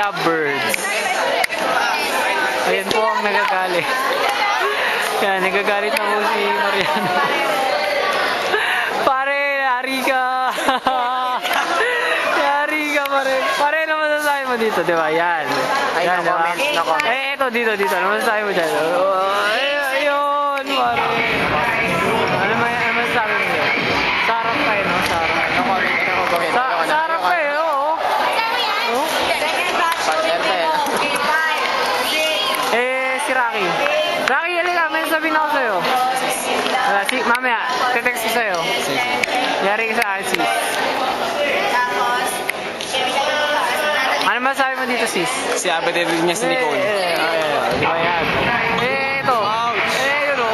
lovebirds. Ayan po ang nagagalit. Yan, nagagalit na po si Mariano. Pare, yari ka. Yari ka, pare. Pare, ano masasabi mo dito, di ba? Yan. Ay, yan, na-comment, diba? na-comment. Ito, dito. Ano masasabi mo dyan? Ayun, pare. Ano masasabi mo dyan? Sarap kayo, no? Sarap. Sarap kayo, oo. Si Rocky. Rocky, halika, may sabihin ako sa'yo. Mamaya, te-text ko sa'yo. Yari ka sa akin, sis. Ano masasabi mo dito, sis? Si Abed niya si Nicole. Di ba yan? Ito. Yun o.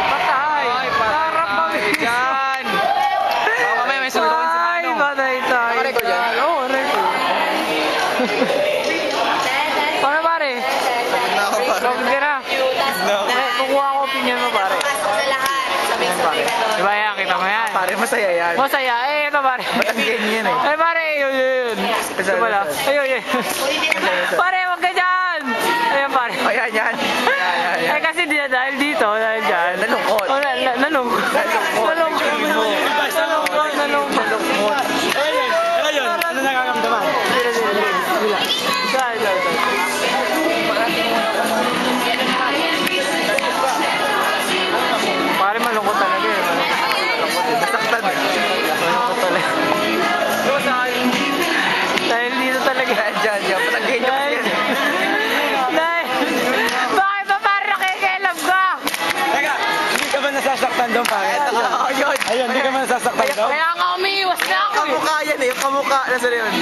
Patay. Sarap ba? Yan. Mamaya may sundukin si Manong. Patay tayo. Record yan? Oo, record. Pare, pare. Huwag ka na. Kukuha ko opinion mo, pare. Ayan, pare. Diba yan? Kita mo yan? Pare, masaya yan. Masaya. Ito, pare. Ba't ang ganyan eh? Pare. Yun. Ito pala. Ayun. Pare, wag ka dyan. Ayan, pare. Ayan, yan. Kasi dahil dito, dahil dyan. Nalungkot. Nalungkot. Ayun, ano nakakamdaman? Pare, malungkot talaga eh. Nasaktan eh. Malungkot talaga. Dahil dito talaga. Diyan. Ba't ang ganyan kasi yan? Bakit ba pare nakikialam ka? Teka, hindi ka ba nasasaktan doon, pare? Ayun, hindi ka ba nasasaktan doon? Kaya nga umiiwas na ako eh. Kamukha yan eh, yung kamukha. Nasaan yun?